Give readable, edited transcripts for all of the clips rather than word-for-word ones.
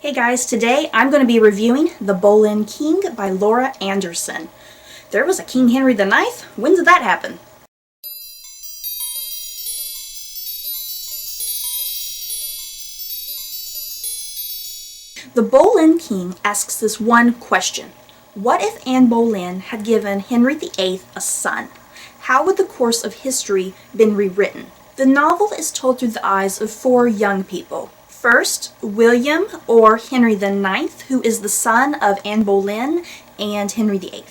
Hey guys, today I'm going to be reviewing The Boleyn King by Laura Andersen. There was a King Henry IX? When did that happen? The Boleyn King asks this one question. What if Anne Boleyn had given Henry VIII a son? How would the course of history been rewritten? The novel is told through the eyes of four young people. First, William, or Henry IX, who is the son of Anne Boleyn and Henry VIII,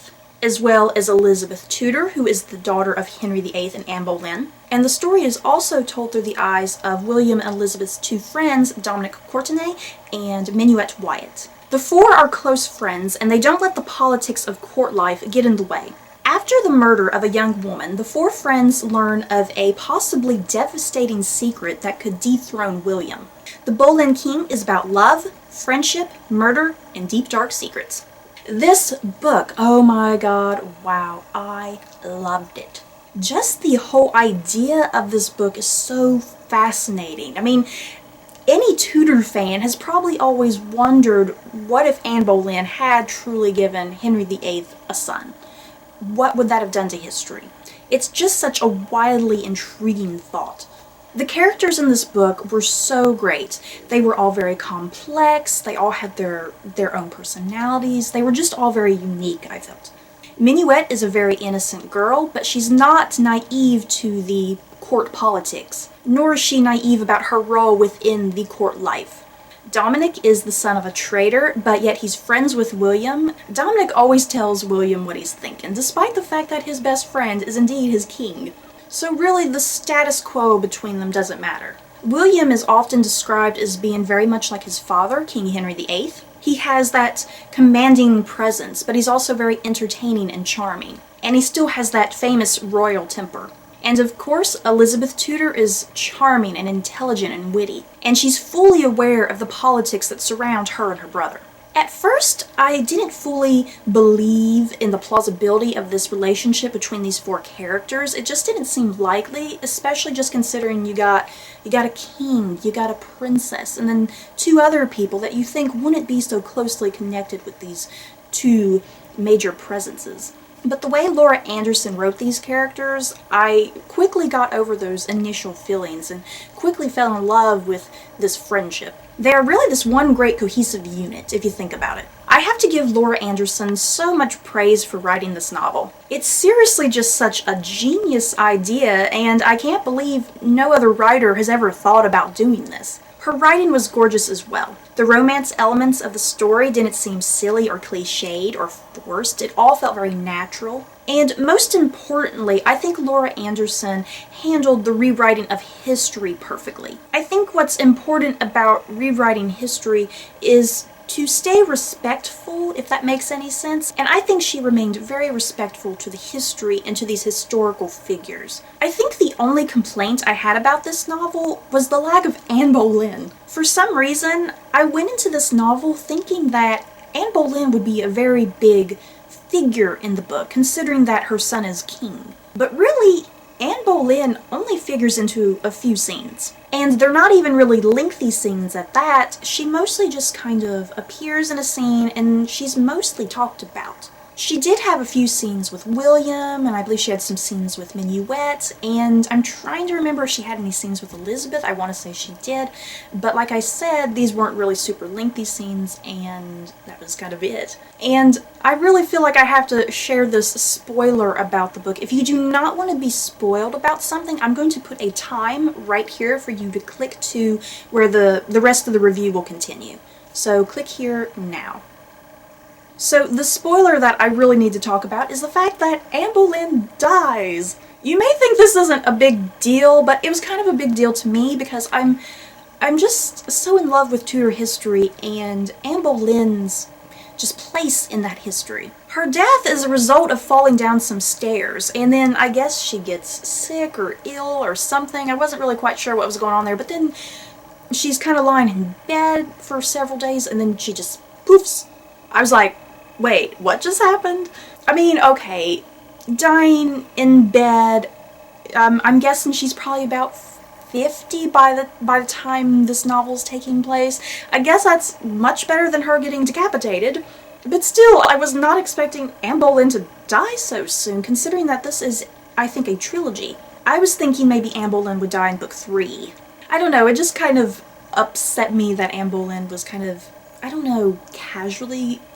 as well as Elizabeth Tudor, who is the daughter of Henry VIII and Anne Boleyn. And the story is also told through the eyes of William and Elizabeth's two friends, Dominic Courtenay and Minuet Wyatt. The four are close friends, and they don't let the politics of court life get in the way. After the murder of a young woman, the four friends learn of a possibly devastating secret that could dethrone William. The Boleyn King is about love, friendship, murder, and deep dark secrets. This book, oh my god, wow, I loved it. Just the whole idea of this book is so fascinating. I mean, any Tudor fan has probably always wondered, what if Anne Boleyn had truly given Henry VIII a son? What would that have done to history? It's just such a wildly intriguing thought. The characters in this book were so great. They were all very complex, they all had their own personalities, they were just all very unique, I felt. Minuet is a very innocent girl, but she's not naive to the court politics, nor is she naive about her role within the court life. Dominic is the son of a traitor, but yet he's friends with William. Dominic always tells William what he's thinking, despite the fact that his best friend is indeed his king. So really, the status quo between them doesn't matter. William is often described as being very much like his father, King Henry VIII. He has that commanding presence, but he's also very entertaining and charming. And he still has that famous royal temper. And of course, Elizabeth Tudor is charming and intelligent and witty, and she's fully aware of the politics that surround her and her brother. At first, I didn't fully believe in the plausibility of this relationship between these four characters. It just didn't seem likely, especially just considering you got a king, you got a princess, and then two other people that you think wouldn't be so closely connected with these two major presences. But the way Laura Andersen wrote these characters, I quickly got over those initial feelings and quickly fell in love with this friendship. They are really this one great cohesive unit, if you think about it. I have to give Laura Andersen so much praise for writing this novel. It's seriously just such a genius idea, and I can't believe no other writer has ever thought about doing this. Her writing was gorgeous as well. The romance elements of the story didn't seem silly or cliched or forced. It all felt very natural. And most importantly, I think Laura Andersen handled the rewriting of history perfectly. I think what's important about rewriting history is to stay respectful, if that makes any sense, and I think she remained very respectful to the history and to these historical figures. I think the only complaint I had about this novel was the lack of Anne Boleyn. For some reason, I went into this novel thinking that Anne Boleyn would be a very big figure in the book, considering that her son is king. But really, Anne Boleyn only figures into a few scenes. And they're not even really lengthy scenes at that. She mostly just kind of appears in a scene, and she's mostly talked about. She did have a few scenes with William, and I believe she had some scenes with Minuet, and I'm trying to remember if she had any scenes with Elizabeth. I want to say she did, but like I said, these weren't really super lengthy scenes, and that was kind of it. And I really feel like I have to share this spoiler about the book. If you do not want to be spoiled about something, I'm going to put a time right here for you to click to where the rest of the review will continue. So click here now. So the spoiler that I really need to talk about is the fact that Anne Boleyn dies. You may think this isn't a big deal, but it was kind of a big deal to me because I'm just so in love with Tudor history and Anne Boleyn's just place in that history. Her death is a result of falling down some stairs, and then I guess she gets sick or ill or something. I wasn't really quite sure what was going on there, but then she's kind of lying in bed for several days, and then she just poofs. I was like, wait, what just happened? I mean, okay, dying in bed, I'm guessing she's probably about 50 by the time this novel's taking place. I guess that's much better than her getting decapitated. But still, I was not expecting Anne Boleyn to die so soon, considering that this is, I think, a trilogy. I was thinking maybe Anne Boleyn would die in book 3. I don't know, it just kind of upset me that Anne Boleyn was kind of, I don't know,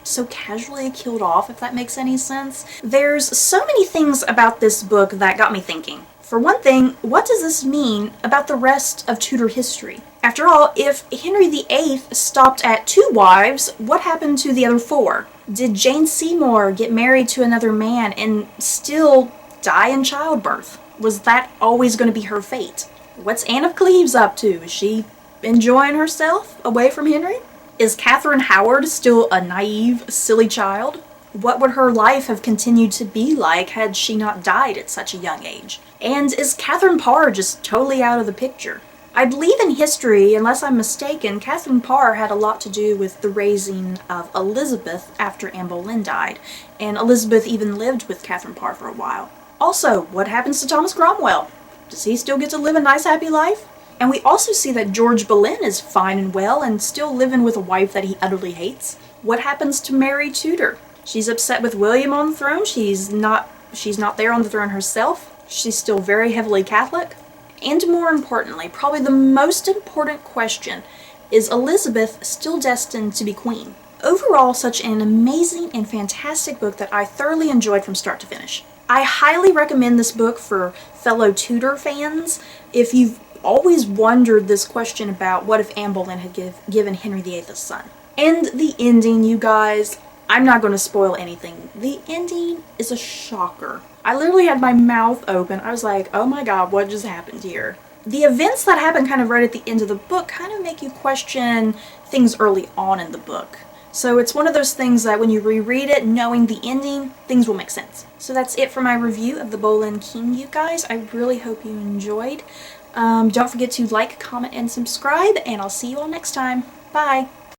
so casually killed off, if that makes any sense. There's so many things about this book that got me thinking. For one thing, what does this mean about the rest of Tudor history? After all, if Henry VIII stopped at 2 wives, what happened to the other 4? Did Jane Seymour get married to another man and still die in childbirth? Was that always going to be her fate? What's Anne of Cleves up to? Is she enjoying herself away from Henry? Is Catherine Howard still a naive, silly child? What would her life have continued to be like had she not died at such a young age? And is Catherine Parr just totally out of the picture? I believe in history, unless I'm mistaken, Catherine Parr had a lot to do with the raising of Elizabeth after Anne Boleyn died, and Elizabeth even lived with Catherine Parr for a while. Also, what happens to Thomas Cromwell? Does he still get to live a nice happy life? And we also see that George Boleyn is fine and well and still living with a wife that he utterly hates. What happens to Mary Tudor? She's upset with William on the throne. She's not there on the throne herself. She's still very heavily Catholic. And more importantly, probably the most important question, is Elizabeth still destined to be queen? Overall, such an amazing and fantastic book that I thoroughly enjoyed from start to finish. I highly recommend this book for fellow Tudor fans. If you've always wondered this question about what if Anne Boleyn had given Henry VIII a son. And the ending, you guys, I'm not going to spoil anything. The ending is a shocker. I literally had my mouth open. I was like, oh my god, what just happened here? The events that happen kind of right at the end of the book kind of make you question things early on in the book. So it's one of those things that when you reread it, knowing the ending, things will make sense. So that's it for my review of the Boleyn King, you guys. I really hope you enjoyed. Don't forget to like, comment, and subscribe, and I'll see you all next time. Bye!